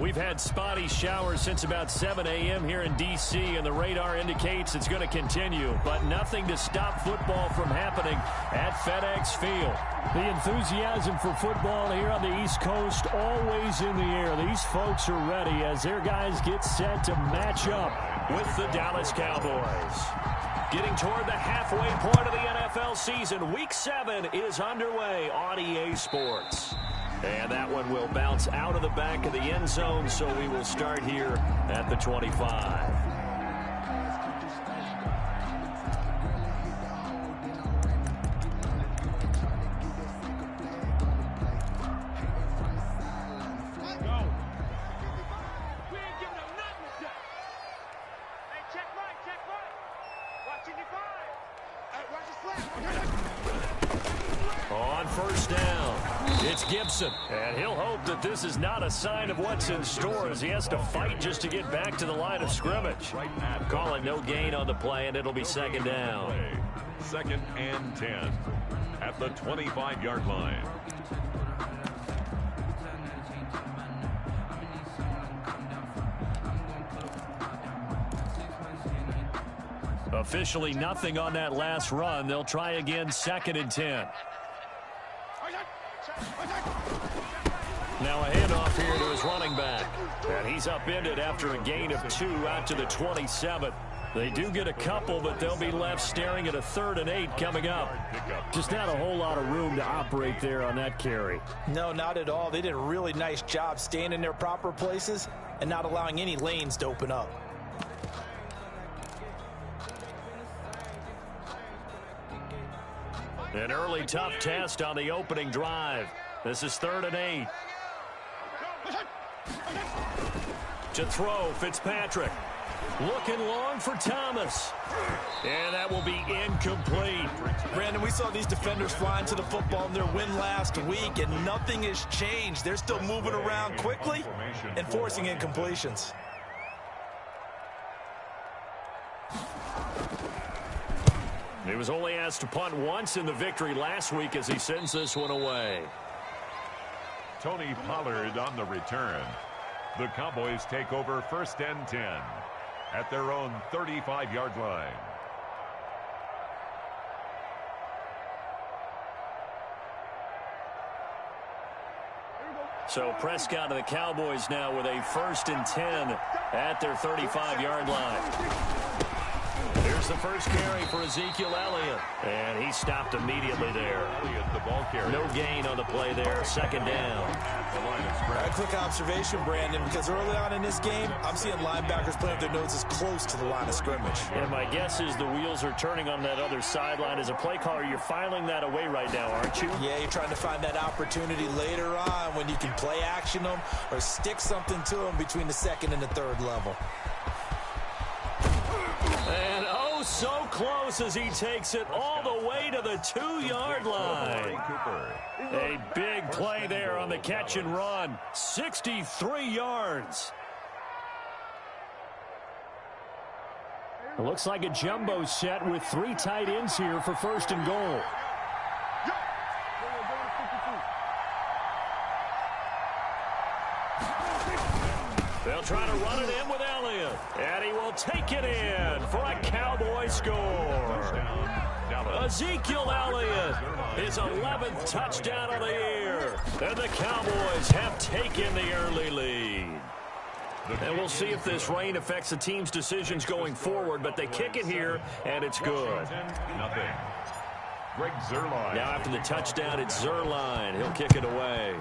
We've had spotty showers since about 7 a.m. here in D.C., and the radar indicates it's going to continue, but nothing to stop football from happening at FedEx Field. The enthusiasm for football here on the East Coast always in the air. These folks are ready as their guys get set to match up with the Dallas Cowboys. Getting toward the halfway point of the NFL season, Week 7 is underway on EA Sports. And that one will bounce out of the back of the end zone, so we will start here at the 25. On first down, it's Gibson, and he'll hope that this is not a sign of what's in store as he has to fight just to get back to the line of scrimmage. Call it no gain on the play, and it'll be second down. 2nd and 10 at the 25-yard line. Officially nothing on that last run. They'll try again, 2nd and 10. Now a handoff here to his running back. And he's upended after a gain of 2 out to the 27. They do get a couple, but they'll be left staring at a 3rd and 8 coming up. Just not a whole lot of room to operate there on that carry. No, not at all. They did a really nice job staying in their proper places and not allowing any lanes to open up. An early tough test on the opening drive. This is 3rd and 8. To throw, Fitzpatrick. Looking long for Thomas. And that will be incomplete. Brandon, we saw these defenders flying to the football in their win last week, and nothing has changed. They're still moving around quickly and forcing incompletions. He was only asked to punt once in the victory last week as he sends this one away. Tony Pollard on the return. The Cowboys take over 1st and 10 at their own 35-yard line. So Prescott and the Cowboys now with a 1st and 10 at their 35-yard line. Here's the first carry for Ezekiel Elliott. And he stopped immediately there. No gain on the play there. 2nd down. A quick observation, Brandon, because early on in this game, I'm seeing linebackers playing with their noses close to the line of scrimmage. And my guess is the wheels are turning on that other sideline. As a play caller, you're filing that away right now, aren't you? Yeah, you're trying to find that opportunity later on when you can play action them or stick something to them between the 2nd and the 3rd level. And oh, so close as he takes it all the way to the 2-yard line. A big play there on the catch and run. 63 yards. It looks like a jumbo set with 3 tight ends here for 1st and goal. They'll try to run it in with Elliott. And he will take it in for a Cowboy score. Ezekiel Elliott, his 11th touchdown of the year. And the Cowboys have taken the early lead. And we'll see if this rain affects the team's decisions going forward, but they kick it here, and it's good. Nothing. Greg Zuerlein. Now after the touchdown, it's Zuerlein. He'll kick it away.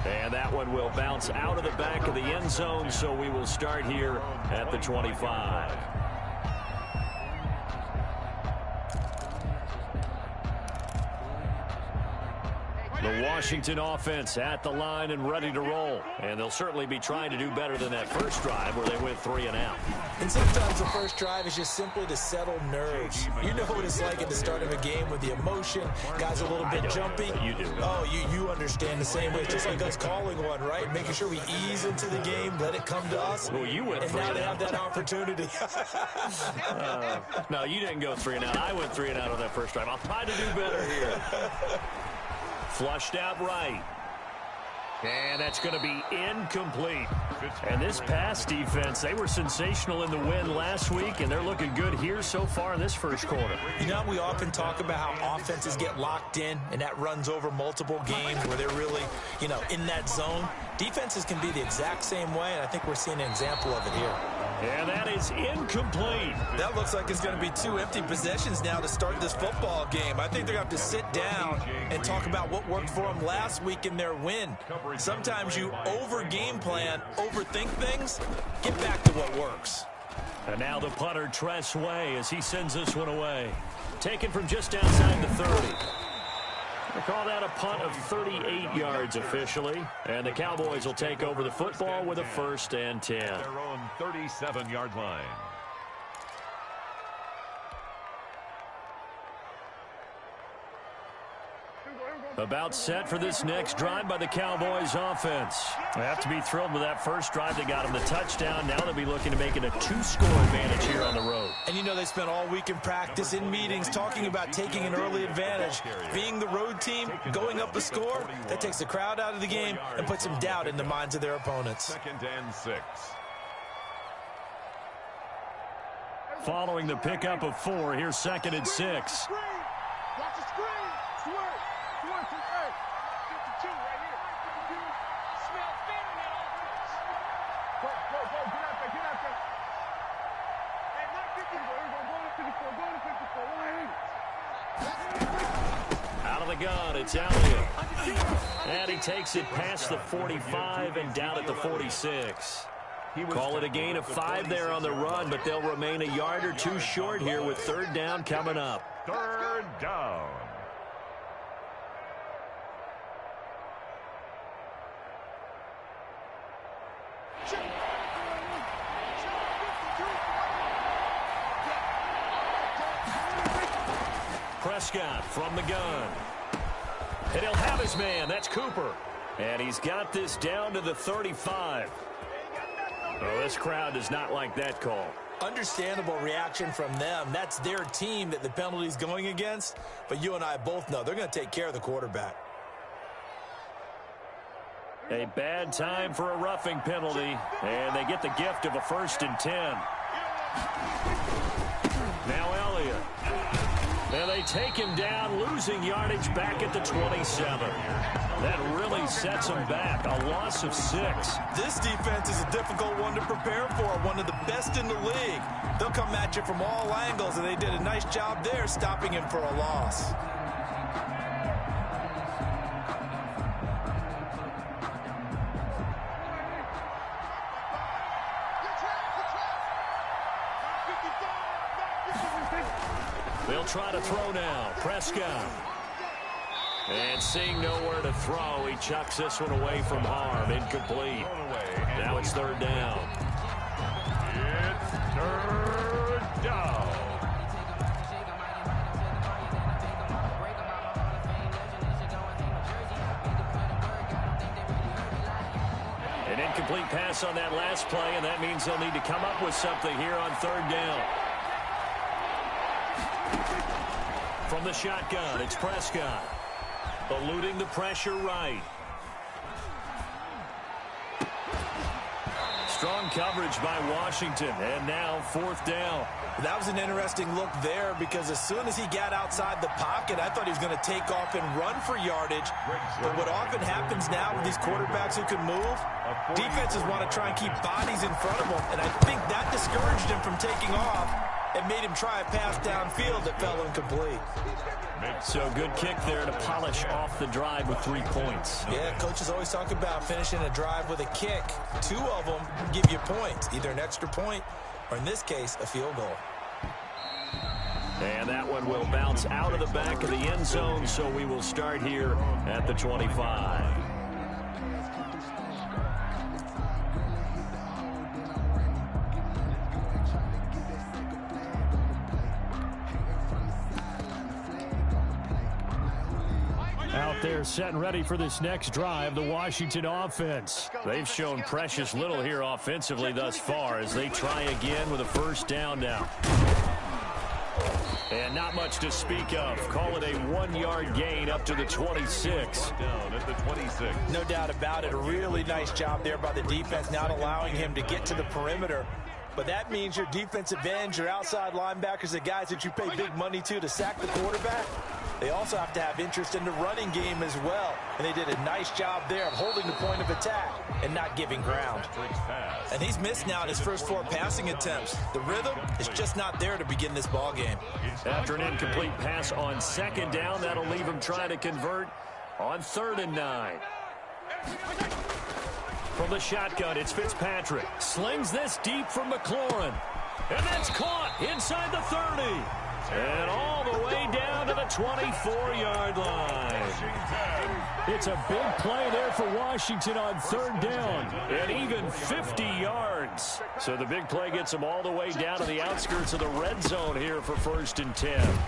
And that one will bounce out of the back of the end zone, so we will start here at the 25. The Washington offense at the line and ready to roll. And they'll certainly be trying to do better than that first drive where they went 3 and out. And sometimes the first drive is just simply to settle nerves. You know what it's like at the start of a game with the emotion. Guys a little bit jumpy. You do. Oh, you understand the same way. It's just like us calling one, right? Making sure we ease into the game, let it come to us. Well, you went and 3 now and they out. have that opportunity. No, you didn't go 3 and out. I went 3 and out on that first drive. I'll try to do better here. Flushed out right. And that's going to be incomplete. And this pass defense, they were sensational in the win last week, and they're looking good here so far in this first quarter. You know, we often talk about how offenses get locked in, and that runs over multiple games where they're really, you know, in that zone. Defenses can be the exact same way, and I think we're seeing an example of it here. And that is incomplete. That looks like it's going to be 2 empty possessions now to start this football game. I think they're going to have to sit down and talk about what worked for them last week in their win. Sometimes you over-game plan, overthink things. Get back to what works. And now the punter, Tress Way, as he sends this one away. Taken from just outside the 30. They call that a punt of 38 yards officially. And the Cowboys will take over the football with a 1st and 10. Their own 37-yard line. About set for this next drive by the Cowboys offense. They have to be thrilled with that first drive. They got them the touchdown. Now they'll be looking to make it a 2-score advantage here on the road. And you know they spent all week in practice, in meetings, talking about taking an early advantage. Being the road team, going up a score, that takes the crowd out of the game and puts some doubt in the minds of their opponents. 2nd and 6. Following the pickup of 4, here's 2nd and 6. Watch the screen. Swerve. Swerve to earth. 52 right here. 52. Smell fear in that offense. Go. Get out there. Get out there. Hey, not 54. Go to 54. Go to 54. Out of the gun, it's Elliott. And he takes it past the 45 and down at the 46. Call it a gain of 5 there on the run, but they'll remain a yard or 2 short here with 3rd down coming up. 3rd down. Prescott from the gun. And he'll have his man. That's Cooper. And he's got this down to the 35. Well, this crowd does not like that call. Understandable reaction from them. That's their team that the penalty's going against. But you and I both know they're going to take care of the quarterback. A bad time for a roughing penalty. And they get the gift of a 1st and 10. Now Elliott. And they take him down, losing yardage back at the 27. That really sets them back. A loss of 6. This defense is a difficult one to prepare for, one of the best in the league. They'll come at you from all angles, and they did a nice job there stopping him for a loss. They'll try to throw now. Prescott. And seeing nowhere to throw, he chucks this one away from harm. Incomplete. Now it's 3rd down. It's 3rd down. An incomplete pass on that last play, and that means they'll need to come up with something here on 3rd down. From the shotgun, it's Prescott. Eluding the pressure right. Strong coverage by Washington, and now 4th down. That was an interesting look there because as soon as he got outside the pocket, I thought he was going to take off and run for yardage. But what often happens now with these quarterbacks who can move, defenses want to try and keep bodies in front of them, and I think that discouraged him from taking off and made him try a pass downfield that fell incomplete. So good kick there to polish off the drive with 3 points. Yeah, coaches always talk about finishing a drive with a kick. 2 of them give you points, either an extra point or, in this case, a field goal. And that one will bounce out of the back of the end zone, so we will start here at the 25. Out there set and ready for this next drive, the Washington offense. They've shown precious little here offensively thus far as they try again with a 1st down now. And not much to speak of. Call it a 1-yard gain up to the 26. Down at the 26. No doubt about it. A really nice job there by the defense, not allowing him to get to the perimeter. But that means your defensive ends, your outside linebackers, the guys that you pay big money to sack the quarterback, they also have to have interest in the running game as well. And they did a nice job there of holding the point of attack and not giving ground. And he's missed now in his first 4 passing attempts. The rhythm is just not there to begin this ball game. After an incomplete pass on second down, that'll leave him trying to convert on 3rd and 9. From the shotgun, it's Fitzpatrick. Slings this deep from McLaurin. And that's caught inside the 30. And all the way down to the 24-yard line. It's a big play there for Washington on 3rd down. And even 50 yards. So the big play gets them all the way down to the outskirts of the red zone here for 1st and 10.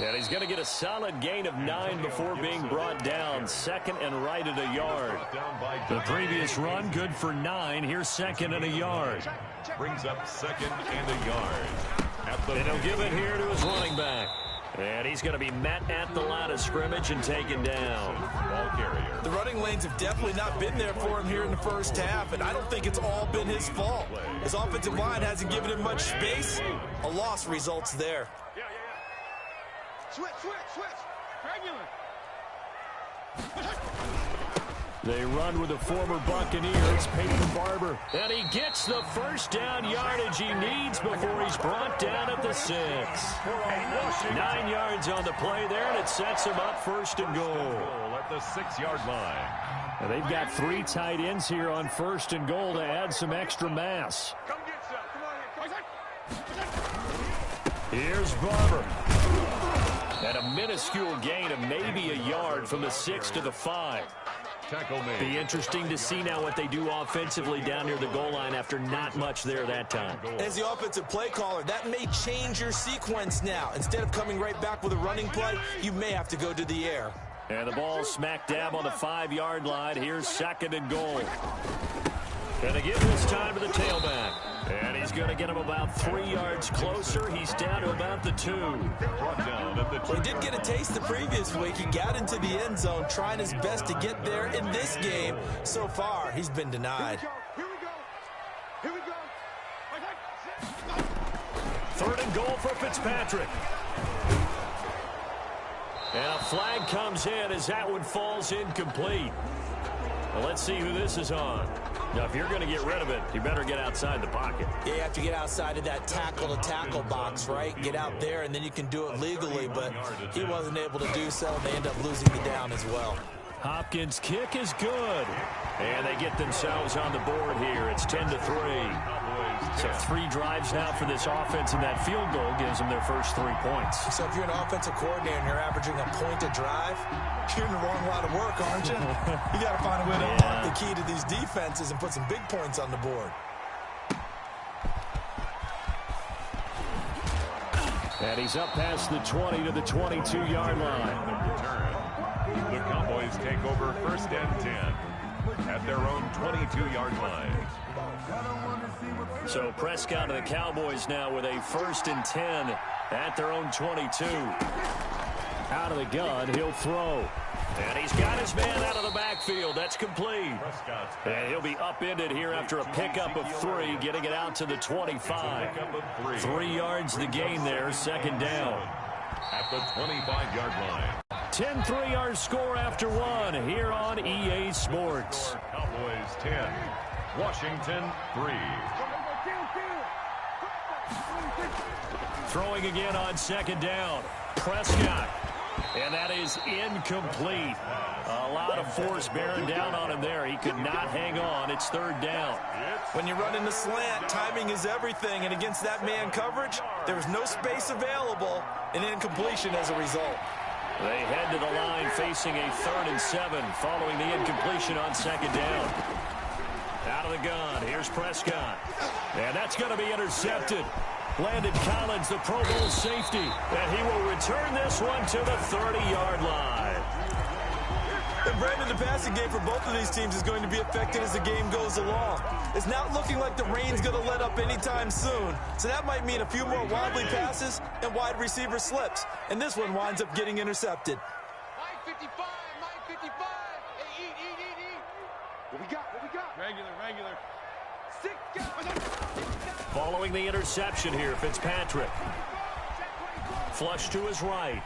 And he's going to get a solid gain of 9 before being brought down. 2nd and right at a yard. The previous run, good for 9. Here's 2nd and a yard. Brings up 2nd and a yard. And he'll give it here to his running back. And he's going to be met at the line of scrimmage and taken down. Ball carrier. The running lanes have definitely not been there for him here in the first half, and I don't think it's all been his fault. His offensive line hasn't given him much space. A loss results there. Switch. Regular. They run with a former Buccaneer. It's Peyton Barber. And he gets the first down yardage he needs before he's brought down at the 6. 9 yards on the play there, and it sets him up 1st and goal. At the 6-yard line. And they've got 3 tight ends here on 1st and goal to add some extra mass. Come get some. Come on here. Here's Barber. And a minuscule gain of maybe a yard from the 6 to the 5. Tackle made. Be interesting to see now what they do offensively down near the goal line after not much there that time. As the offensive play caller, that may change your sequence now. Instead of coming right back with a running play, you may have to go to the air. And the ball smack dab on the 5-yard line. Here's 2nd and goal. And again this time to the tailback. And he's going to get him about 3 yards closer. He's down to about the 2. Brought down at the 2. He did get a taste the previous week. He got into the end zone, trying his best to get there in this game. So far, he's been denied. Here we go. 3rd and goal for Fitzpatrick. And a flag comes in as that one falls incomplete. Well, let's see who this is on. Now, if you're going to get rid of it, you better get outside the pocket. Yeah, you have to get outside of that tackle-to-tackle box, right? Get out there, and then you can do it legally, but he wasn't able to do so, and they end up losing the down as well. Hopkins' kick is good. And they get themselves on the board here. It's 10-3. So 3 drives now for this offense, and that field goal gives them their first 3 points. So if you're an offensive coordinator and you're averaging a point a drive, you're in the wrong line of work, aren't you? You got to find a way to unlock the key to these defenses and put some big points on the board. And he's up past the 20 to the 22-yard line. The Cowboys take over 1st and 10 at their own 22-yard line. So Prescott and the Cowboys now with a 1st and 10 at their own 22. Out of the gun, he'll throw. And he's got his man out of the backfield. That's complete. And he'll be upended here after a pickup of 3, getting it out to the 25. 3 yards the gain there, 2nd down. At the 25-yard line. 10-3 our score after 1 here on EA Sports. Cowboys 10, Washington 3. Throwing again on 2nd down. Prescott. And that is incomplete. A lot of force bearing down on him there. He could not hang on. It's 3rd down. When you run in the slant, timing is everything. And against that man coverage, there was no space available, and incompletion as a result. They head to the line facing a 3rd and 7 following the incompletion on 2nd down. Out of the gun. Here's Prescott. And that's going to be intercepted. Landon Collins, the Pro Bowl safety, and he will return this one to the 30-yard line. And Brandon, the passing game for both of these teams is going to be affected as the game goes along. It's not looking like the rain's going to let up anytime soon. So that might mean a few more wobbly passes and wide receiver slips. And this one winds up getting intercepted. Mike 55, Mike 55. Hey, eat. What we got? Regular. Following the interception here, Fitzpatrick. Flush to his right.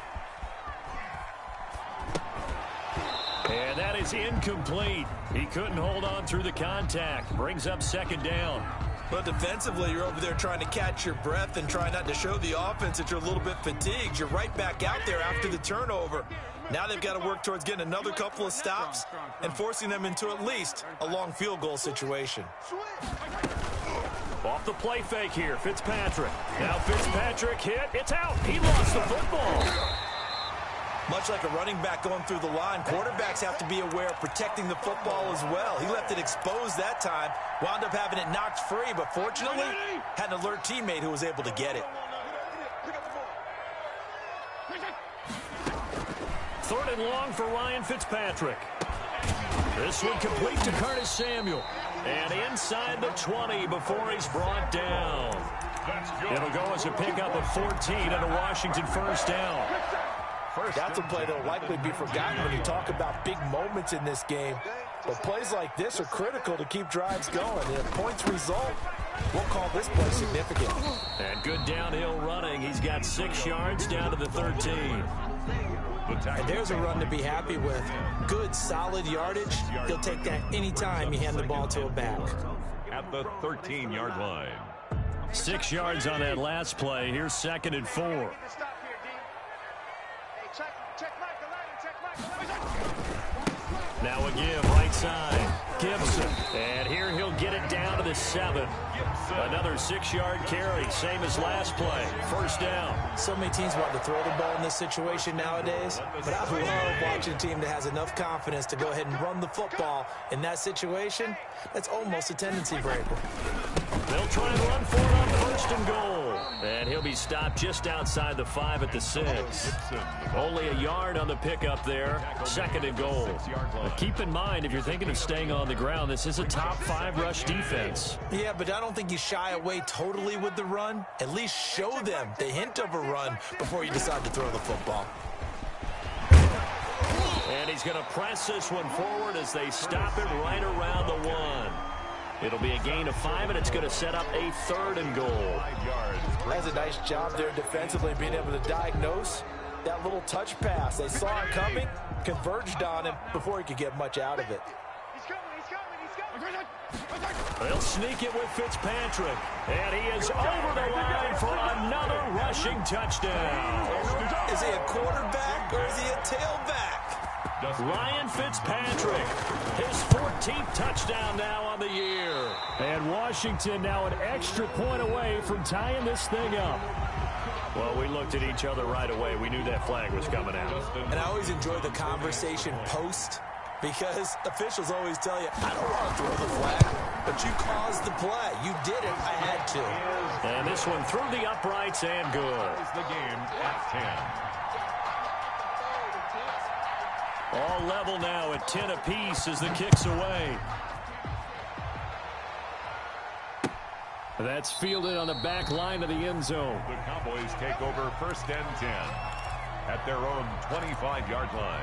And that is incomplete. He couldn't hold on through the contact. Brings up second down. But defensively, you're over there trying to catch your breath and try not to show the offense that you're a little bit fatigued. You're right back out there after the turnover. Now they've got to work towards getting another couple of stops and forcing them into at least a long field goal situation. Off the play fake here, Fitzpatrick. Now Fitzpatrick hit. It's out. He lost the football. Much like a running back going through the line, quarterbacks have to be aware of protecting the football as well. He left it exposed that time, wound up having it knocked free, but fortunately had an alert teammate who was able to get it. Third and long for Ryan Fitzpatrick. This one complete to Curtis Samuel. And inside the 20 before he's brought down. It'll go as a pickup of 14 and a Washington first down. That's a play that will likely be forgotten when you talk about big moments in this game. But plays like this are critical to keep drives going. And if points result, we'll call this play significant. And good downhill running. He's got 6 yards down to the 13. And there's a run to be happy with. Good, solid yardage. He'll take that anytime you hand the ball to a back. At the 13-yard line. 6 yards on that last play. Here's second and 4. Now a give, right side. Gibson. And here he'll get it down to the 7. Another 6-yard carry, same as last play. First down. So many teams want to throw the ball in this situation nowadays, but I love watching a team that has enough confidence to go ahead and run the football. In that situation, that's almost a tendency breaker. They'll try and run for it on first and goal. And he'll be stopped just outside the 5 at the 6. Only a yard on the pickup there. Second and goal. But keep in mind, if you're thinking of staying on the ground, this is a top 5 rush defense. Yeah, but I don't think you shy away totally with the run. At least show them the hint of a run before you decide to throw the football. And he's going to press this one forward as they stop it right around the 1. It'll be a gain of 5, and it's going to set up a third and goal. That's a nice job there defensively, being able to diagnose that little touch pass. They saw it coming, converged on him before he could get much out of it. They'll sneak it with Fitzpatrick. And he is over the line for another rushing touchdown. Is he a quarterback or is he a tailback? Ryan Fitzpatrick, his 14th touchdown now on the year. And Washington now an extra point away from tying this thing up. Well, we looked at each other right away. We knew that flag was coming out. And I always enjoy the conversation post, because officials always tell you, I don't want to throw the flag, but you caused the play. You did it. I had to. And this one through the uprights and good. The game at 10. All level now at 10 apiece as the kick's away. That's fielded on the back line of the end zone. The Cowboys take over first and 10 at their own 25-yard line.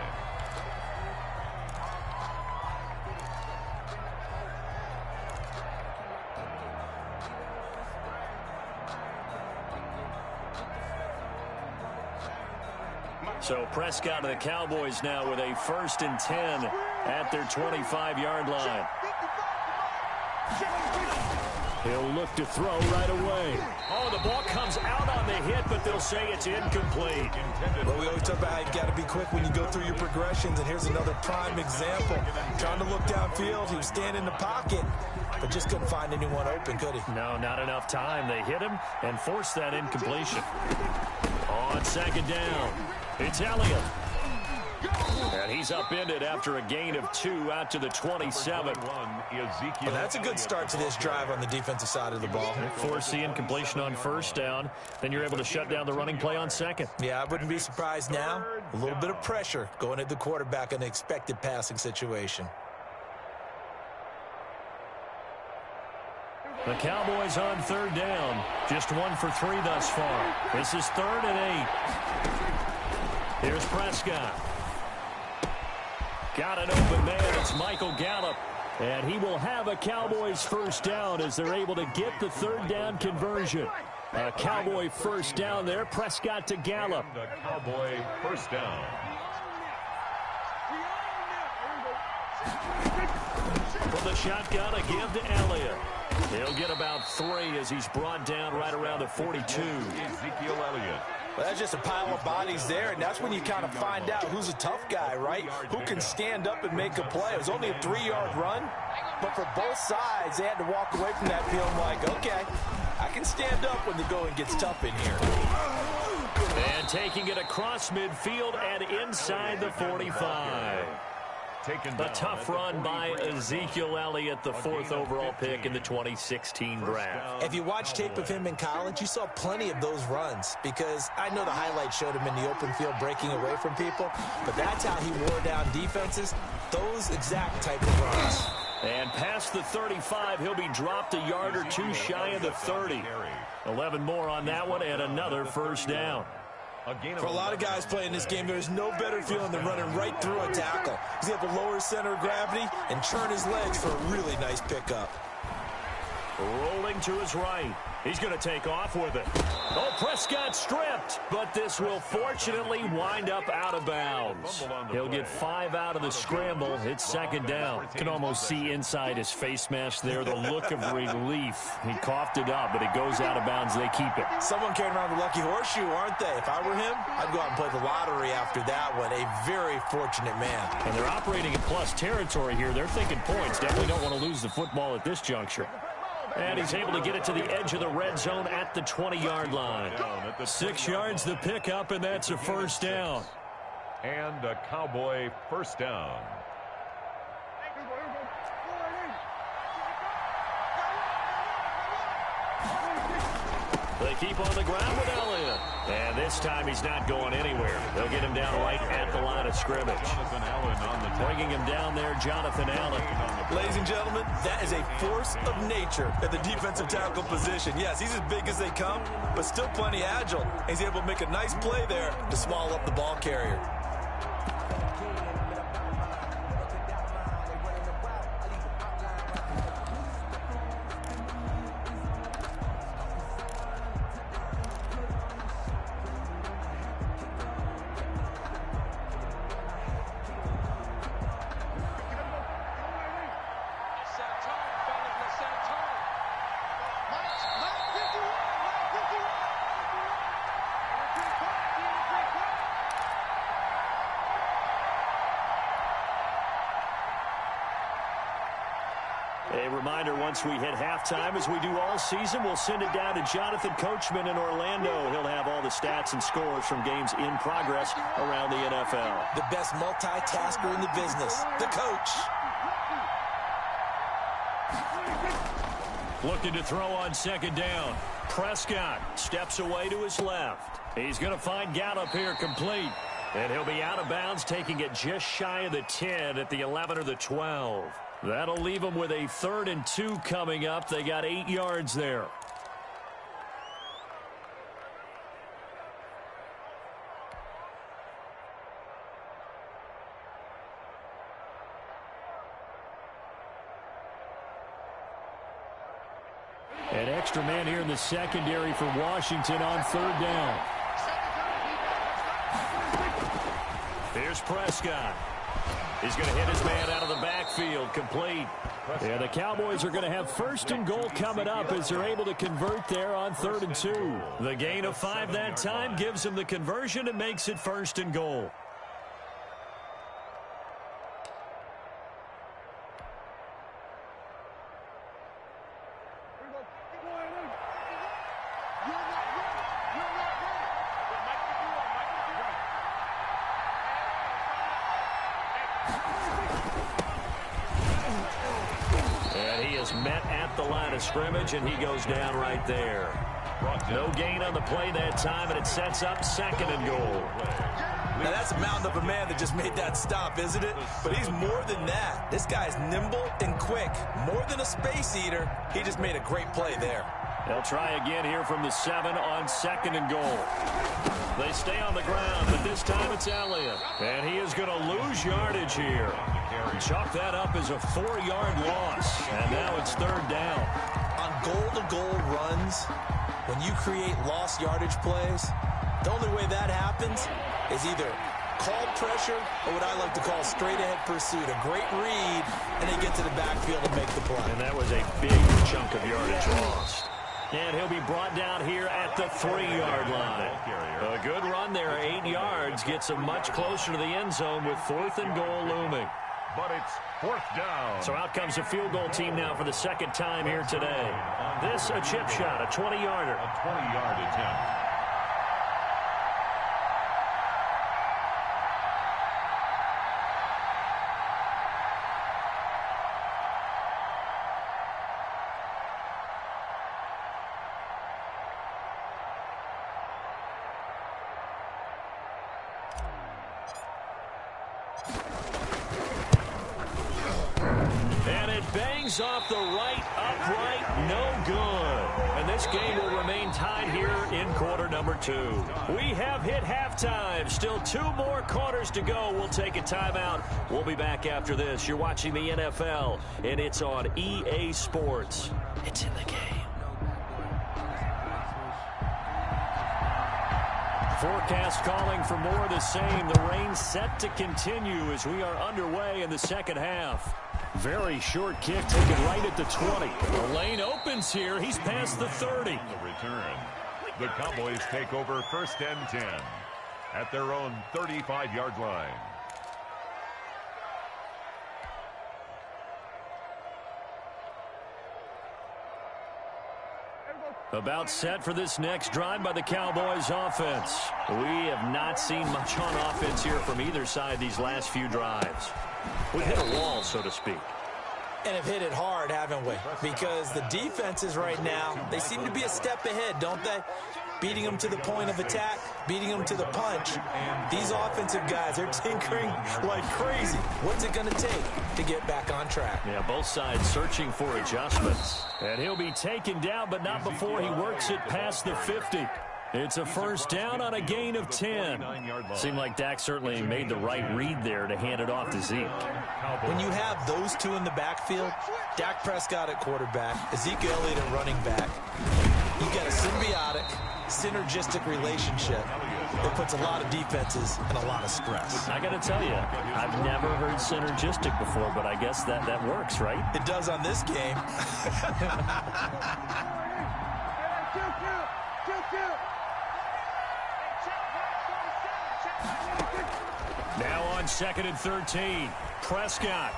So Prescott and the Cowboys now with a first and 10 at their 25-yard line. He'll look to throw right away. Oh, the ball comes out on the hit, but they'll say it's incomplete. Well, we always talk about how you got to be quick when you go through your progressions, and here's another prime example. Trying to look downfield, he was standing in the pocket, but just couldn't find anyone open, could he? No, not enough time. They hit him and forced that incompletion. On second down, it's Elliott. And he's upended after a gain of 2 out to the 27. Well, that's a good start to this drive on the defensive side of the ball. Force the incompletion on first down. Then you're able to shut down the running play on second. Yeah, I wouldn't be surprised now. A little bit of pressure going at the quarterback in an expected passing situation. The Cowboys on third down. Just 1 for 3 thus far. This is 3rd and 8. Here's Prescott. Got an open man. It's Michael Gallup. And he will have a Cowboys first down as they're able to get the third down conversion. A Cowboy first down there. Prescott to Gallup. The Cowboy first down. From the shotgun, a give to Elliott. He'll get about 3 as he's brought down right around the 42. Ezekiel Elliott. Well, that's just a pile of bodies there, and that's when you kind of find out who's a tough guy, right? Who can stand up and make a play. It was only a 3-yard run, but for both sides, they had to walk away from that feeling like, okay, I can stand up when the going gets tough in here. And taking it across midfield and inside the 45. A tough run by Ezekiel Elliott, the 4th overall pick in the 2016 draft. If you watch tape of him in college, you saw plenty of those runs because I know the highlights showed him in the open field breaking away from people, but that's how he wore down defenses, those exact type of runs. And past the 35, he'll be dropped a yard or 2 shy of the 30. 11 more on that one and another first down. For a lot of guys playing this game, there's no better feeling than running right through a tackle. He's able to lower his center of gravity and churn his legs for a really nice pickup. Rolling to his right. He's going to take off with it. Oh, Prescott stripped, but this will fortunately wind up out of bounds. He'll get 5 out of the scramble. It's second down. Can almost see inside his face mask there the look of relief. He coughed it up, but it goes out of bounds. They keep it. Someone came around the lucky horseshoe, aren't they? If I were him, I'd go out and play the lottery after that one. A very fortunate man. And they're operating in plus territory here. They're thinking points. Definitely don't want to lose the football at this juncture. And he's able to get it to the edge of the red zone at the 20-yard line. 6 yards the pickup, and that's a first down. And a Cowboy first down. They keep on the ground with Elliott. And this time he's not going anywhere. They'll get him down right at the line of scrimmage. Bringing him down there, Jonathan Allen. Ladies and gentlemen, that is a force of nature at the defensive tackle position. Yes, he's as big as they come, but still plenty agile. He's able to make a nice play there to small up the ball carrier. A reminder, once we hit halftime, as we do all season, we'll send it down to Jonathan Coachman in Orlando. He'll have all the stats and scores from games in progress around the NFL. The best multitasker in the business, the coach. Looking to throw on second down. Prescott steps away to his left. He's going to find Gallup here complete. And he'll be out of bounds, taking it just shy of the 10 at the 11 or the 12. That'll leave them with a 3rd and 2 coming up. They got 8 yards there. An extra man here in the secondary for Washington on 3rd down. Here's Prescott. He's going to hit his man out of the backfield, complete. And the Cowboys are going to have 1st and goal coming up as they're able to convert there on 3rd and 2. The gain of 5 that time gives them the conversion and makes it 1st and goal. It's met at the line of scrimmage, and he goes down right there. No gain on the play that time, and it sets up 2nd and goal. Now, that's a mountain of a man that just made that stop, isn't it? But he's more than that. This guy's nimble and quick. More than a space eater. He just made a great play there. They'll try again here from the 7 on 2nd and goal. They stay on the ground, but this time it's Elliott. And he is going to lose yardage here. Chalk that up as a 4-yard loss. And now it's 3rd down. On goal-to-goal runs, when you create lost yardage plays, the only way that happens is either called pressure or what I like to call straight-ahead pursuit. A great read, and they get to the backfield and make the play. And that was a big chunk of yardage lost. And he'll be brought down here at the 3-yard line. A good run there, 8 yards, gets him much closer to the end zone with 4th and goal looming. But it's 4th down. So out comes the field goal team now for the 2nd time here today. This a chip shot, a 20-yarder. A 20-yard attempt. Bangs off the right upright, no good. And this game will remain tied here in quarter number 2. We have hit halftime. Still 2 more quarters to go. We'll take a timeout. We'll be back after this. You're watching the NFL, and it's on EA Sports. It's in the game. Forecast calling for more of the same. The rain set to continue as we are underway in the 2nd half. Very short kick taken right at the 20. The lane opens here. He's past the 30. The return. The Cowboys take over 1st and 10 at their own 35-yard line. About set for this next drive by the Cowboys offense. We have not seen much on offense here from either side these last few drives. We've hit a wall, so to speak. And have hit it hard, haven't we? Because the defenses right now, they seem to be a step ahead, don't they? Beating them to the point of attack, beating them to the punch. These offensive guys, they're tinkering like crazy. What's it going to take to get back on track? Yeah, both sides searching for adjustments. And he'll be taken down, but not before he works it past the 50. It's a 1st down on a gain of 10. Seemed like Dak certainly made the right read there to hand it off to Zeke. When you have those 2 in the backfield, Dak Prescott at quarterback, Ezekiel Elliott at running back, you get a symbiotic, synergistic relationship that puts a lot of defenses in a lot of stress. I got to tell you, I've never heard synergistic before, but I guess that works, right? It does on this game. Now on 2nd and 13, Prescott.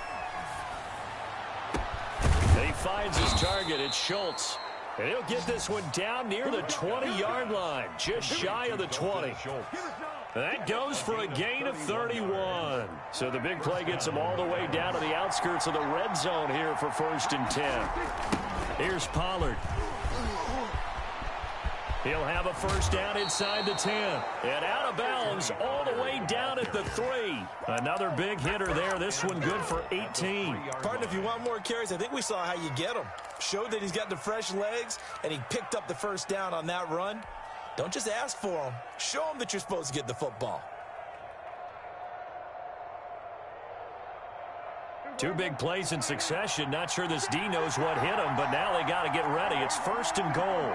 And he finds his target. It's Schultz. And he'll get this one down near the 20-yard line, just shy of the 20. That goes for a gain of 31. So the big play gets him all the way down to the outskirts of the red zone here for 1st and 10. Here's Pollard. He'll have a 1st down inside the 10. And out of bounds all the way down at the 3. Another big hitter there. This one good for 18. Partner, if you want more carries, I think we saw how you get him. Showed that he's got the fresh legs, and he picked up the 1st down on that run. Don't just ask for him. Show him that you're supposed to get the football. 2 big plays in succession. Not sure this D knows what hit him, but now they got to get ready. It's 1st and goal.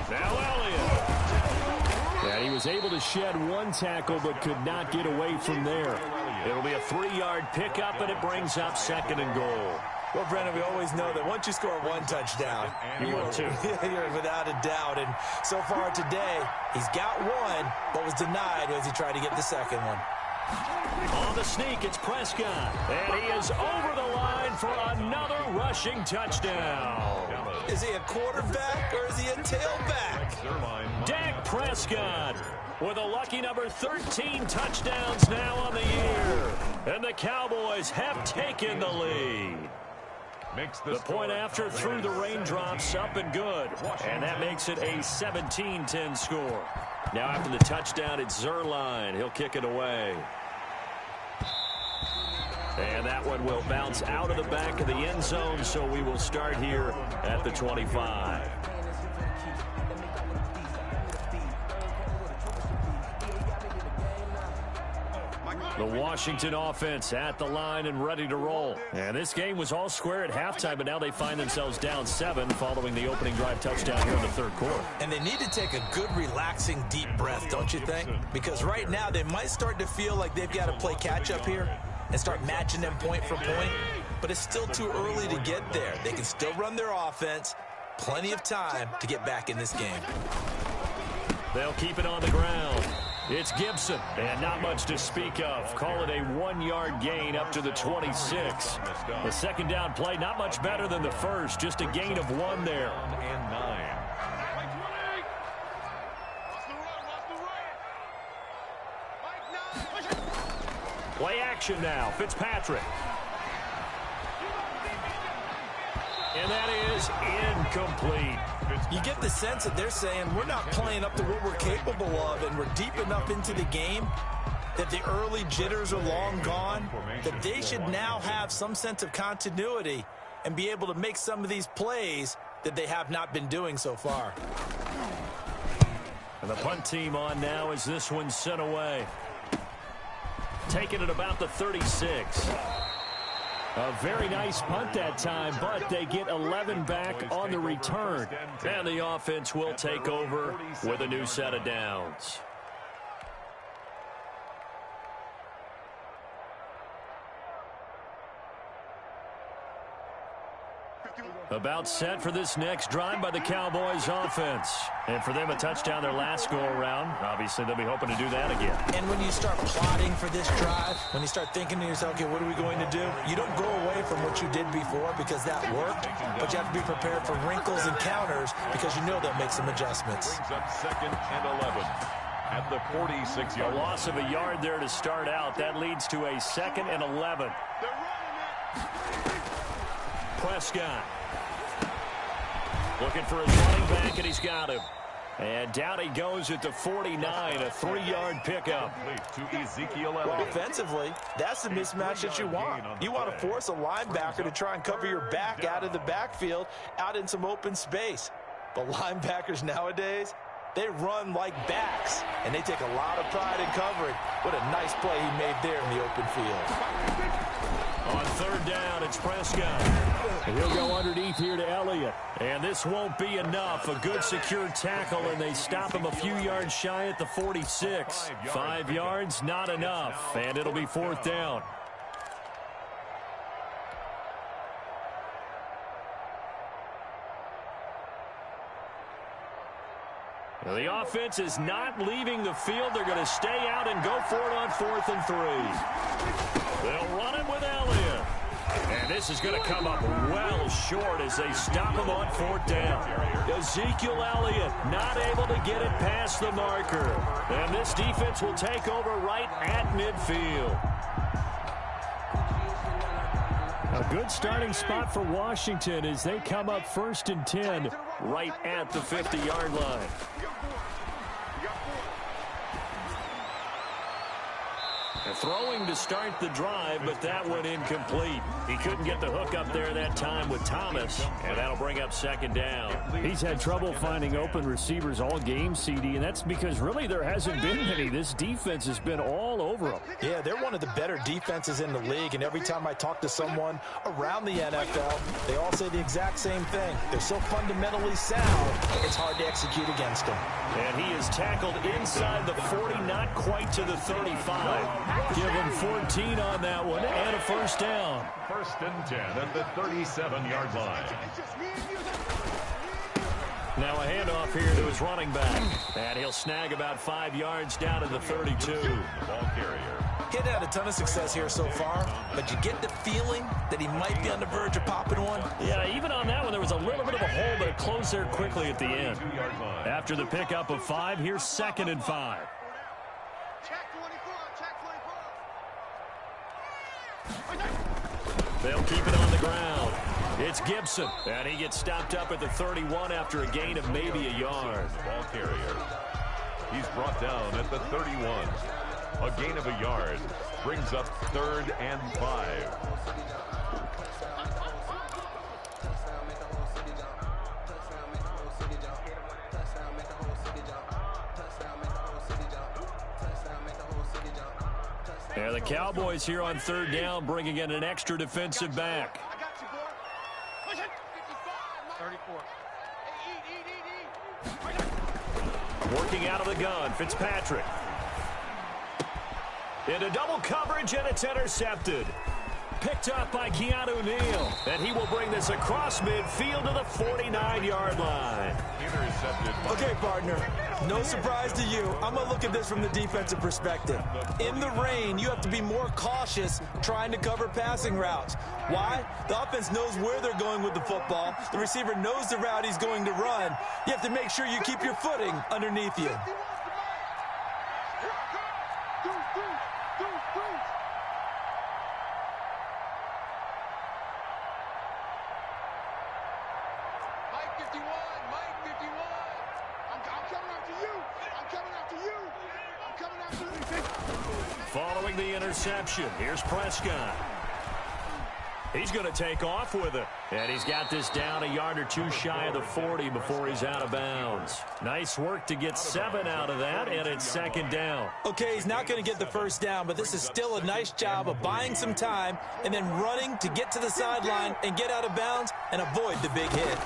Now Elliott. And he was able to shed 1 tackle, but could not get away from there. It'll be a 3-yard pickup, and it brings up 2nd and goal. Well, Brendan, we always know that once you score 1 touchdown, you win 2. You're without a doubt. And so far today, he's got 1, but was denied as he tried to get the 2nd one. On the sneak, it's Prescott. And he is over the line for another rushing touchdown. Is he a quarterback or is he a tailback? Dak Prescott with a lucky number 13 touchdowns now on the year. And the Cowboys have taken the lead. Makes the point after through the raindrops, up and good. And that makes it a 17-10 score. Now after the touchdown, it's Zuerlein. He'll kick it away. And that one will bounce out of the back of the end zone, so we will start here at the 25. The Washington offense at the line and ready to roll. And this game was all square at halftime, but now they find themselves down 7 following the opening drive touchdown here in the third quarter. And they need to take a good, relaxing, deep breath, don't you think? Because right now they might start to feel like they've got to play catch-up here and start matching them point for point. But it's still too early to get there. They can still run their offense. Plenty of time to get back in this game. They'll keep it on the ground. It's Gibson, and not much to speak of. Call it a 1-yard gain up to the 26. The second down play, not much better than the first, just a gain of 1 there. And 9. Play action now, Fitzpatrick. And that is incomplete. You get the sense that they're saying we're not playing up to what we're capable of, and we're deep enough into the game that the early jitters are long gone, that they should now have some sense of continuity and be able to make some of these plays that they have not been doing so far. And the punt team on now as this one's sent away. Taking it about the 36. A very nice punt that time, but they get 11 back on the return. And the offense will take over with a new set of downs. About set for this next drive by the Cowboys offense. And for them, a touchdown their last go-around. Obviously, they'll be hoping to do that again. And when you start plotting for this drive, when you start thinking to yourself, okay, what are we going to do? You don't go away from what you did before because that worked, but you have to be prepared for wrinkles and counters because you know they'll make some adjustments. Brings up 2nd and 11 at the 46-yard line. A loss of a yard there to start out. That leads to a 2nd and 11. Prescott. Looking for his running back, and he's got him. And down he goes at the 49, a 3-yard pickup. Well, offensively, that's the mismatch that you want. You want to force a linebacker to try and cover your back out of the backfield, out in some open space. But linebackers nowadays, they run like backs, and they take a lot of pride in covering. What a nice play he made there in the open field. On 3rd down, it's Prescott. And he'll go underneath here to Elliott. And this won't be enough. A good secure tackle, and they stop him a few yards shy at the 46. 5 yards, not enough. And it'll be 4th down. The offense is not leaving the field. They're going to stay out and go for it on 4th and 3. They'll run it with Elliott. And this is going to come up well short as they stop him on 4th down. Ezekiel Elliott not able to get it past the marker. And this defense will take over right at midfield. A good starting spot for Washington as they come up 1st and 10 right at the 50-yard line. Throwing to start the drive, but that one incomplete. He couldn't get the hook up there that time with Thomas, and that'll bring up 2nd down. He's had trouble finding open receivers all game, CD, and that's because really there hasn't been any. This defense has been all over them. Yeah, they're one of the better defenses in the league, and every time I talk to someone around the NFL, they all say the exact same thing. They're so fundamentally sound, it's hard to execute against them. And he is tackled inside the 40, not quite to the 35. Give him 14 on that one and a 1st down. 1st and 10 at the 37-yard line. Now a handoff here to his running back. And he'll snag about 5 yards down to the 32. Ball carrier. He had a ton of success here so far, but you get the feeling that he might be on the verge of popping one. Yeah, even on that one, there was a little bit of a hole, but it closed there quickly at the end. After the pickup of 5, here's 2nd and 5. They'll keep it on the ground. It's Gibson, and he gets stopped up at the 31 after a gain of maybe a yard. Ball carrier. He's brought down at the 31. A gain of a yard brings up 3rd and 5. And the Cowboys here on 3rd down, bringing in an extra defensive back. I got you, boy. Push it. 34. Working out of the gun, Fitzpatrick. Into double coverage, and it's intercepted. Picked up by Keanu Neal, and he will bring this across midfield to the 49-yard line. Intercepted. Okay, partner, no surprise to you. I'm going to look at this from the defensive perspective. In the rain, you have to be more cautious trying to cover passing routes. Why? The offense knows where they're going with the football. The receiver knows the route he's going to run. You have to make sure you keep your footing underneath you. Following the interception, here's Prescott. He's going to take off with it. And he's got this down a yard or two shy of the 40 before he's out of bounds. Nice work to get 7 out of that, and it's 2nd down. Okay, he's not going to get the first down, but this is still a nice job of buying some time and then running to get to the sideline and get out of bounds and avoid the big hit.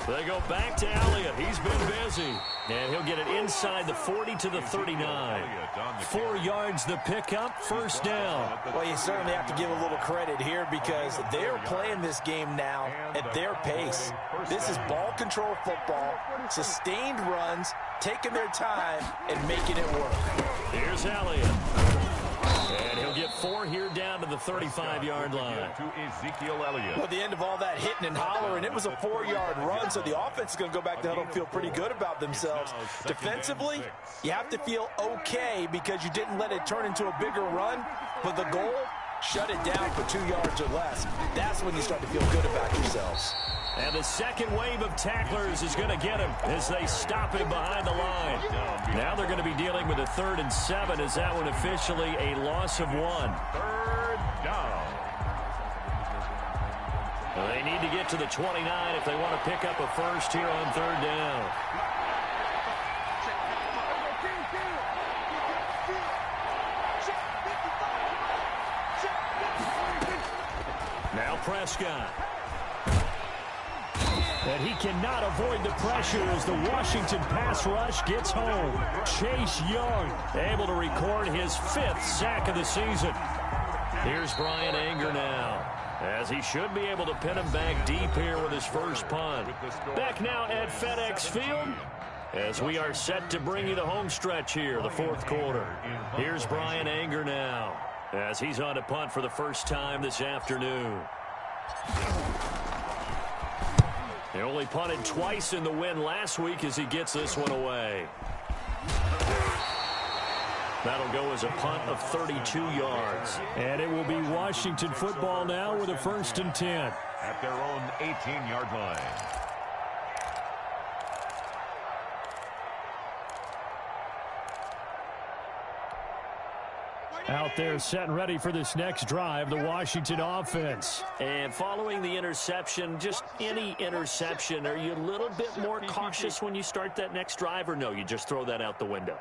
They go back to Elliott. He's been busy. And he'll get it inside the 40 to the 39. 4 yards the pickup, 1st down. Well, you certainly have to give a little credit here because they're playing this game now at their pace. This is ball control football, sustained runs, taking their time, and making it work. Here's Elliott. And he'll get 4 here down to the 35-yard line. To Ezekiel Elliott. Well, at the end of all that hitting and hollering, it was a 4-yard run, so the offense is going to go back to huddle and feel pretty good about themselves. Defensively, you have to feel okay because you didn't let it turn into a bigger run, but the goal, shut it down for 2 yards or less. That's when you start to feel good about yourselves. And the second wave of tacklers is going to get him as they stop him behind the line. Now they're going to be dealing with a 3rd and 7 as that one officially a loss of 1. 3rd down. They need to get to the 29 if they want to pick up a first here on 3rd down. Now Prescott. And he cannot avoid the pressure as the Washington pass rush gets home. Chase Young able to record his 5th sack of the season. Here's Brian Anger now, as he should be able to pin him back deep here with his first punt. Back now at FedEx Field as we are set to bring you the home stretch here, the 4th quarter. Here's Brian Anger now, as he's on a punt for the first time this afternoon. He only punted twice in the win last week as he gets this one away. That'll go as a punt of 32 yards. And it will be Washington football now with a 1st and 10. At their own 18-yard line. Out there set and ready for this next drive, the Washington offense. And following the interception, just any interception, are you a little bit more cautious when you start that next drive, or no, you just throw that out the window?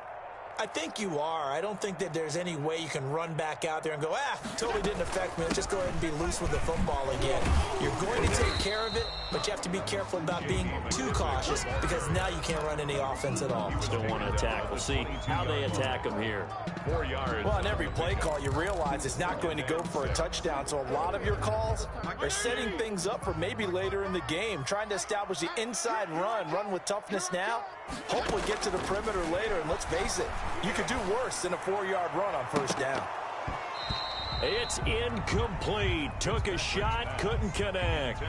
I think you are. I don't think that there's any way you can run back out there and go, totally didn't affect me. Let's just go ahead and be loose with the football again. You're going to take care of it, but you have to be careful about being too cautious because now you can't run any offense at all. Still want to attack. We'll see how they attack them here. 4 yards. Well, on every play call, you realize it's not going to go for a touchdown, so a lot of your calls are setting things up for maybe later in the game, trying to establish the inside run with toughness now, hopefully get to the perimeter later, and let's face it, you could do worse than a 4-yard run on 1st down. It's incomplete. Took a shot, couldn't connect.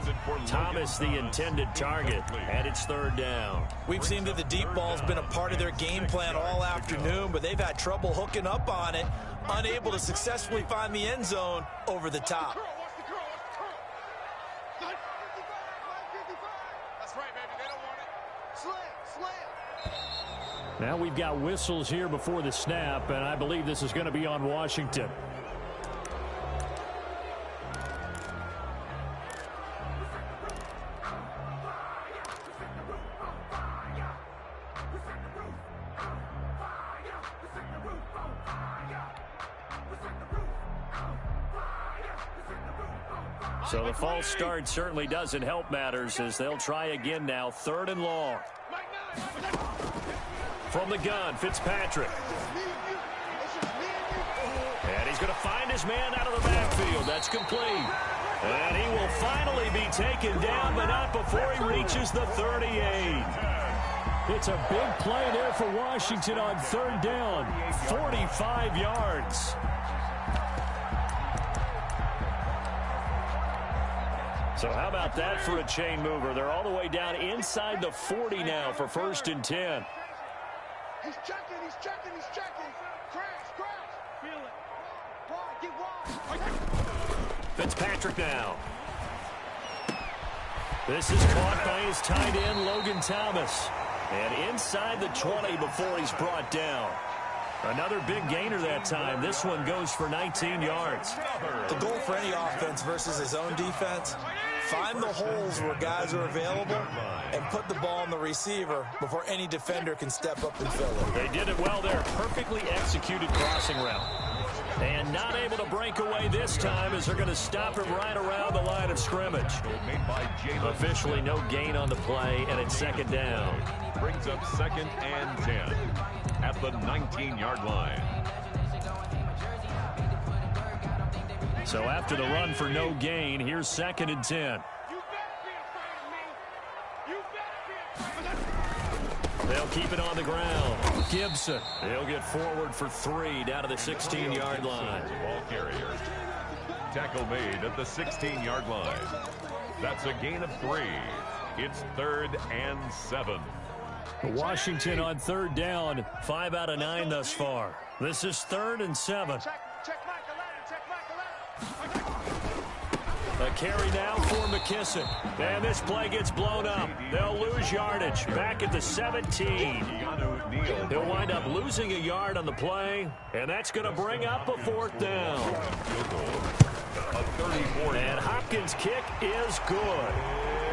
Thomas the intended target, and it's 3rd down. We've seen that the deep ball's been a part of their game plan all afternoon, but they've had trouble hooking up on it, unable to successfully find the end zone over the top. Now we've got whistles here before the snap, and I believe this is going to be on Washington. So the false start certainly doesn't help matters as they'll try again now. 3rd and long. From the gun, Fitzpatrick. And he's going to find his man out of the backfield. That's complete. And he will finally be taken down, but not before he reaches the 38. It's a big play there for Washington on 3rd down. 45 yards. So how about that for a chain mover? They're all the way down inside the 40 now for 1st and 10. He's checking, he's checking, he's checking. Crash, crash. Feel it. Wide, get wide. Fitzpatrick now. This is caught by his tight end, Logan Thomas. And inside the 20 before he's brought down. Another big gainer that time. This one goes for 19 yards. The goal for any offense versus his own defense, find the holes where guys are available and put the ball on the receiver before any defender can step up and fill it. They did it well there. Perfectly executed crossing route. And not able to break away this time as they're going to stop him right around the line of scrimmage. Officially no gain on the play, and it's 2nd down. Brings up 2nd and 10 at the 19-yard line. So after the run for no gain, here's 2nd and 10. They'll keep it on the ground. Gibson, he'll get forward for 3 down to the 16-yard line. Ball carrier. Tackle made at the 16-yard line. That's a gain of 3. It's 3rd and 7. Washington on 3rd down, 5 out of 9 thus far. This is 3rd and 7. Check Michael. A carry now for McKissick. And this play gets blown up. They'll lose yardage. Back at the 17. He'll wind up losing a yard on the play, and that's going to bring up a 4th down. And Hopkins' kick is good.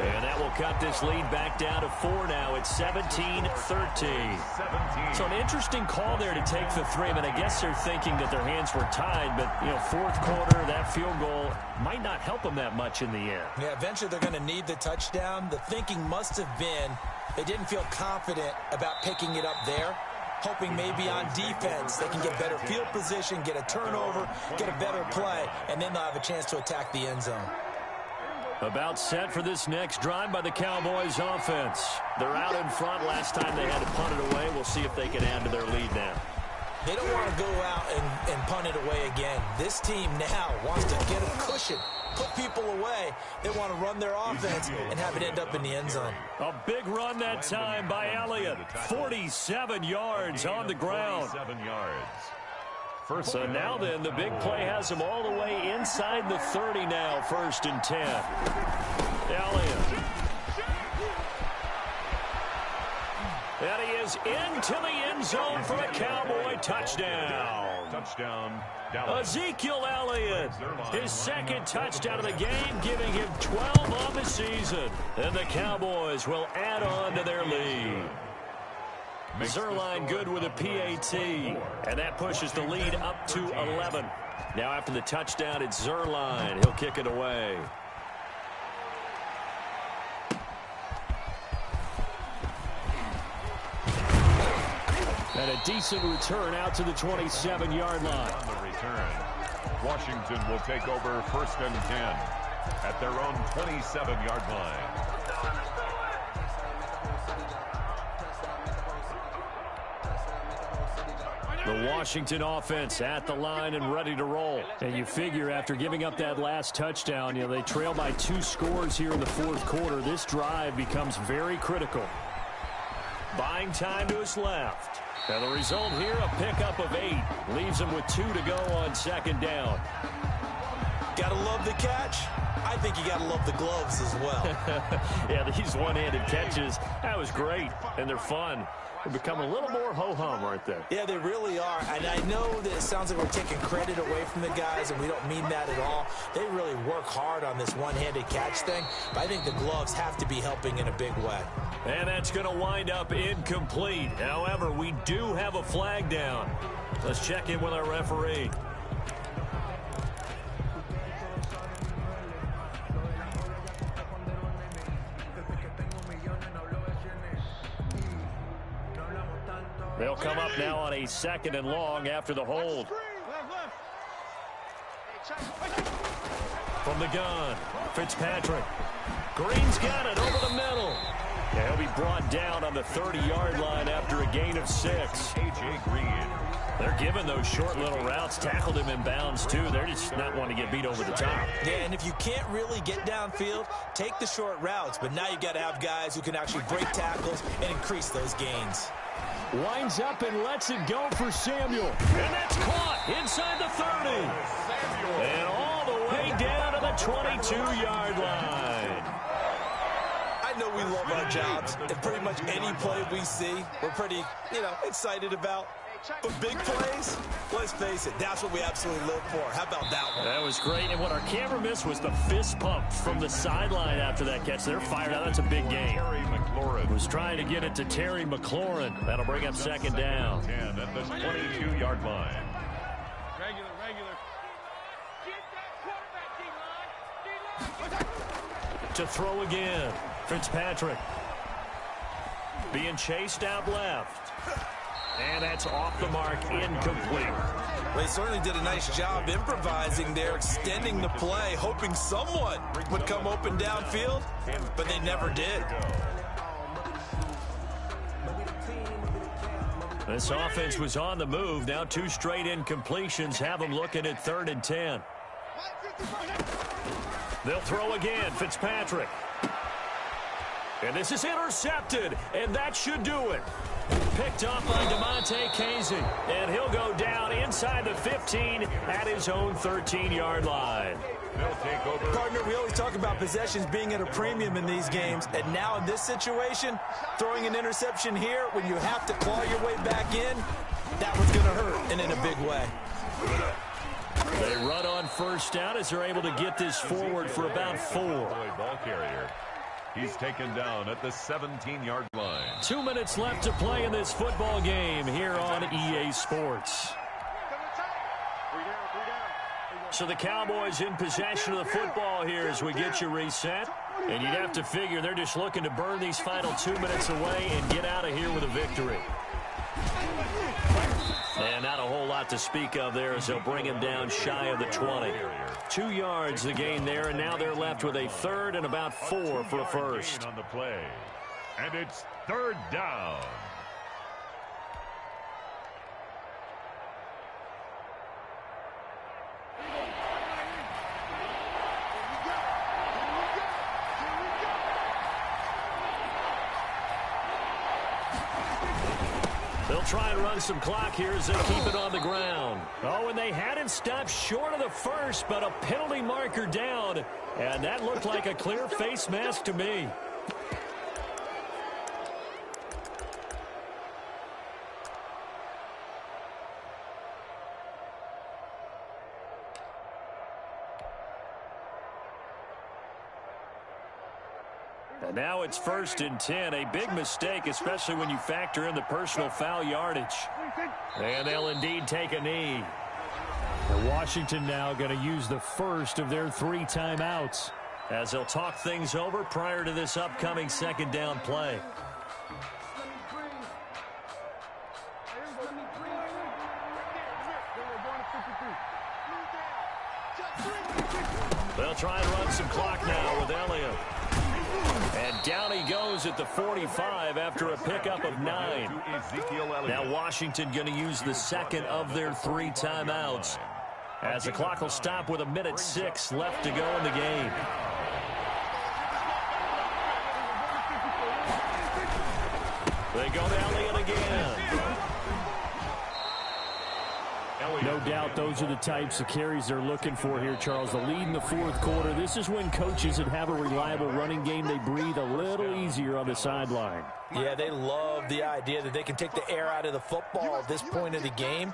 And that will cut this lead back down to 4 now. It's 17-13. So an interesting call there to take the 3. I mean, I guess they're thinking that their hands were tied, but, 4th quarter, that field goal might not help them that much in the end. Yeah, eventually they're going to need the touchdown. The thinking must have been they didn't feel confident about picking it up there, hoping maybe on defense they can get better field position, get a turnover, get a better play, and then they'll have a chance to attack the end zone. About set for this next drive by the Cowboys offense. They're out in front. Last time they had to punt it away. We'll see if they can add to their lead now. They don't want to go out and punt it away again. This team now wants to get a cushion, put people away. They want to run their offense and have it end up in the end zone. A big run that time by Elliott. 47 yards on the ground. 47 yards. So now then, the big play has him all the way inside the 30 now, 1st and 10. Elliott. And he is into the end zone for a Cowboy touchdown. Touchdown, Dallas. Ezekiel Elliott, his 2nd touchdown of the game, giving him 12 on the season. And the Cowboys will add on to their lead. Zerline good with a PAT, and that pushes the lead up to 11. Now after the touchdown, it's Zerline. He'll kick it away. And a decent return out to the 27-yard line. On the return, Washington will take over 1st and 10 at their own 27-yard line. The Washington offense at the line and ready to roll. And you figure after giving up that last touchdown, they trail by 2 scores here in the 4th quarter. This drive becomes very critical. Buying time to his left. And the result here, a pickup of 8. Leaves him with 2 to go on 2nd down. Gotta love the catch. I think you gotta love the gloves as well. Yeah, these one-handed catches, that was great, and they're fun. They're becoming a little more ho-hum, aren't they? Yeah, they really are. And I know that it sounds like we're taking credit away from the guys, and we don't mean that at all. They really work hard on this one-handed catch thing, but I think the gloves have to be helping in a big way. And that's going to wind up incomplete. However, we do have a flag down. Let's check in with our referee. They'll come up now on a 2nd and long after the hold. From the gun, Fitzpatrick. Green's got it over the middle. Yeah, he'll be brought down on the 30-yard line after a gain of 6. A.J. Green. They're giving those short little routes. Tackled him in bounds, too. They're just not wanting to get beat over the top. Yeah, and if you can't really get downfield, take the short routes. But now you got to have guys who can actually break tackles and increase those gains. Winds up and lets it go for Samuel. And that's caught inside the 30. And all the way down to the 22-yard line. I know we love our jobs, and pretty much any play we see, we're pretty, excited about. But big plays, let's face it, that's what we absolutely live for. How about that one? That was great. And what our camera missed was the fist pump from the sideline after that catch. They're fired out. That's a big game. Terry McLaurin was trying to get it to Terry McLaurin. That'll bring up 2nd down. 10 at the 22-yard line. Regular. Get that quarterback, D-line. To throw again. Fitzpatrick. Being chased out left. And that's off the mark, incomplete. Well, they certainly did a nice job improvising there, extending the play, hoping someone would come open downfield, but they never did. This offense was on the move. Now 2 straight incompletions have them looking at 3rd and 10. They'll throw again, Fitzpatrick. And this is intercepted, and that should do it. Picked off by DeMonte Casey, and he'll go down inside the 15 at his own 13-yard line. They'll take over. Partner, we always talk about possessions being at a premium in these games, and now in this situation, throwing an interception here when you have to claw your way back in, that one's going to hurt, and in a big way. They run on 1st down as they're able to get this forward for about 4. Ball carrier. He's taken down at the 17-yard line. 2 minutes left to play in this football game here on EA Sports. So the Cowboys in possession of the football here as we get you reset. And you'd have to figure they're just looking to burn these final 2 minutes away and get out of here with a victory. And not a whole lot to speak of there as they'll bring him down shy of the 20. 2 yards the gain there, and now they're left with a 3rd and about 4 for a first. On the play. And it's 3rd down. They'll try and run some clock here as they keep it on the ground. Oh, and they had it stopped short of the first, but a penalty marker down. And that looked like a clear face mask to me. And now it's 1st and 10. A big mistake, especially when you factor in the personal foul yardage. And they'll indeed take a knee. And Washington now going to use the first of their 3 timeouts as they'll talk things over prior to this upcoming 2nd down play. They'll try and run some clock now with Elliott. And down he goes at the 45 after a pickup of 9. Now Washington going to use the 2nd of their 3 timeouts as the clock will stop with 1:06 left to go in the game. They go to Elliott again. No doubt those are the types of carries they're looking for here, Charles. The lead in the fourth quarter. This is when coaches that have a reliable running game, they breathe a little easier on the sideline. Yeah, they love the idea that they can take the air out of the football at this point of the game.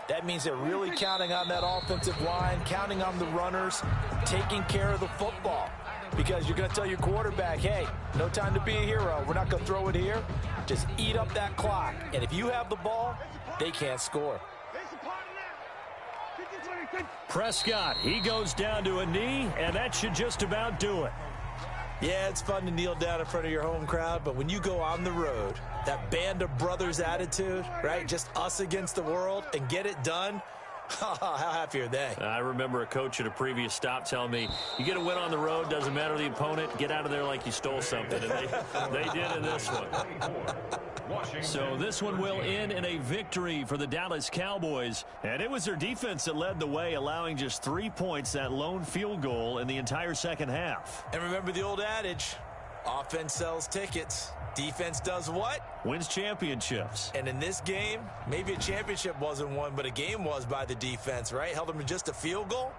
That means they're really counting on that offensive line, counting on the runners, taking care of the football. Because you're going to tell your quarterback, hey, no time to be a hero. We're not going to throw it here. Just eat up that clock. And if you have the ball, they can't score. Prescott, he goes down to a knee, and that should just about do it. Yeah, it's fun to kneel down in front of your home crowd, but when you go on the road, that band of brothers attitude, right, just us against the world, and get it done, how happy are they? I remember a coach at a previous stop telling me, you get a win on the road, doesn't matter the opponent, get out of there like you stole something. And they did in this one. So this one will end in a victory for the Dallas Cowboys. And it was their defense that led the way, allowing just 3 points, that lone field goal in the entire second half. And remember the old adage, offense sells tickets. Defense does what? Wins championships. And in this game, maybe a championship wasn't won, but a game was by the defense, right? Held them to just a field goal.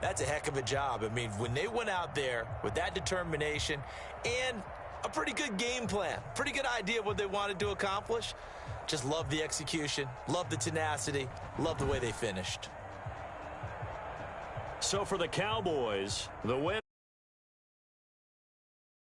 That's a heck of a job. I mean, when they went out there with that determination and a pretty good game plan, pretty good idea of what they wanted to accomplish, just love the execution, love the tenacity, love the way they finished. So for the Cowboys, the win.